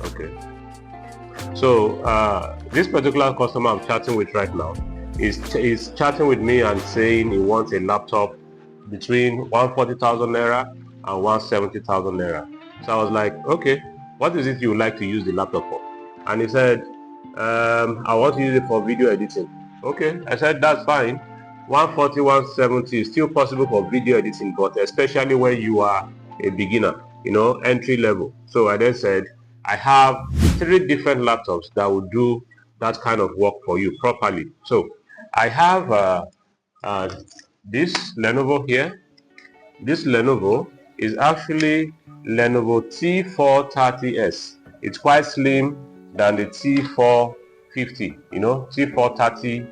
Okay. So this particular customer I'm chatting with right now is chatting with me and saying he wants a laptop between 140,000 naira and 170,000 naira. So I was like, okay, what is it you would like to use the laptop for? And he said, I want to use it for video editing. Okay, I said that's fine. 140, 170 is still possible for video editing, but especially when you are a beginner, entry level. So I then said, I have 3 different laptops that will do that kind of work for you properly. So I have this Lenovo here. This Lenovo is actually Lenovo T430s. It's quite slim than the T450, T430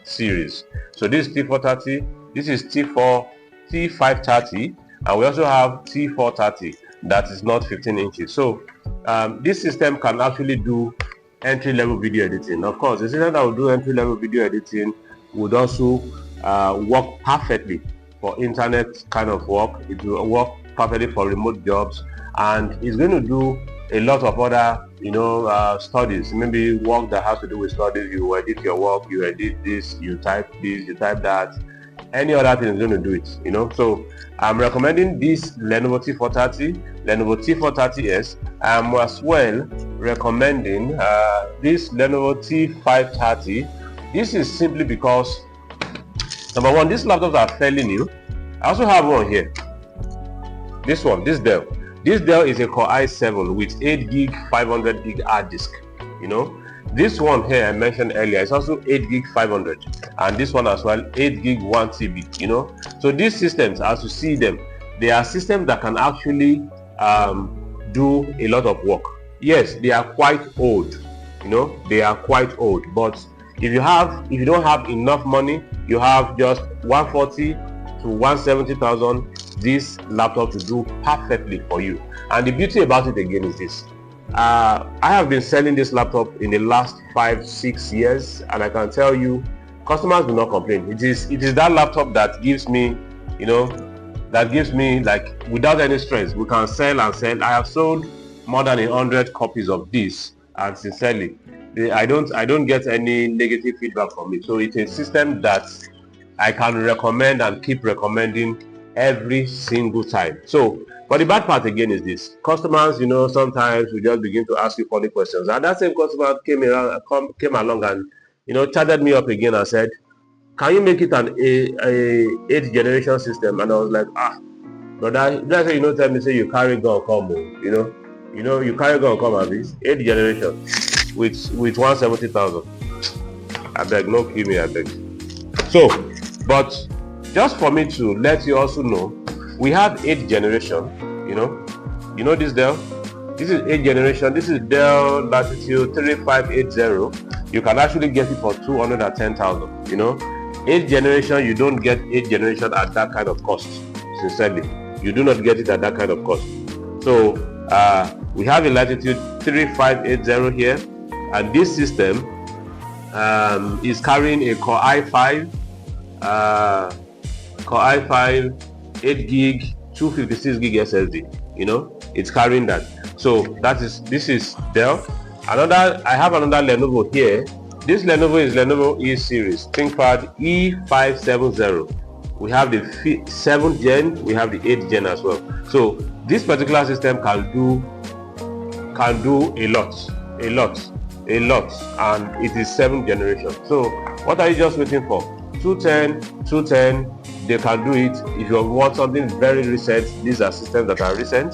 series. So this T430, this is T530, and we also have T430 that is not 15 inches. So this system can actually do entry-level video editing. Of course, the system that will do entry-level video editing would also work perfectly for internet kind of work. It will work perfectly for remote jobs, and it's going to do a lot of other studies, maybe work that has to do with studies. You edit your work, you edit this, you type that, any other thing is going to do it, so I'm recommending this Lenovo T430, Lenovo T430s. I'm as well recommending this Lenovo T530. This is simply because, number one, these laptops are fairly new. I also have one here. This Dell. This Dell is a Core i7 with 8 gig 500 gig hard disk. This one here I mentioned earlier is also 8 gig 500, and this one as well 8 gig 1 TB. So these systems, as you see them, they are systems that can actually do a lot of work. Yes, they are quite old. They are quite old, but if you don't have enough money, you have just 140 to 170,000, this laptop to do perfectly for you. And the beauty about it again is this. I have been selling this laptop in the last 5-6 years, and I can tell you, customers do not complain. It is that laptop that gives me, like, without any stress, we can sell and sell. I have sold more than 100 copies of this, and sincerely, I don't get any negative feedback from it. So it's a system that I can recommend and keep recommending every single time. So, but the bad part again is this: customers, sometimes we just begin to ask you funny questions, and that same customer came along and chatted me up again and said, "Can you make it an 8th generation system?" And I was like, brother, that's why tell me say you carry gun come, you carry gun come at this 8th generation with 170,000. I beg, no kill me, I beg. So, but just for me to let you also know, we have 8th generation. This Dell. This is 8th generation. This is Dell Latitude 3580. You can actually get it for 210,000. 8th generation, you don't get 8th generation at that kind of cost. Sincerely, you do not get it at that kind of cost. So we have a Latitude 3580 here, and this system is carrying a Core i5. Core i5, 8 gig, 256 gig SSD. It's carrying that. So this is Dell. I have another Lenovo here. This Lenovo is Lenovo E series, ThinkPad E570. We have the 7th gen, we have the 8th gen as well. So this particular system can do a lot, and it is 7th generation. So what are you just waiting for? 210, they can do it. If you want something very recent, these are systems that are recent.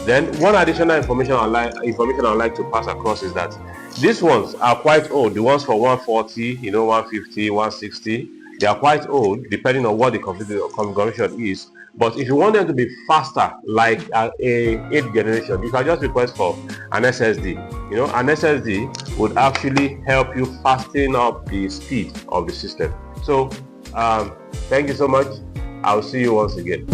Then one additional information I'd like to pass across is that these ones are quite old. The ones for 140, 150, 160, they are quite old depending on what the configuration is. But if you want them to be faster, like a 8th generation, you can just request for an SSD. An SSD would actually help you fasten up the speed of the system. So thank you so much. I'll see you once again.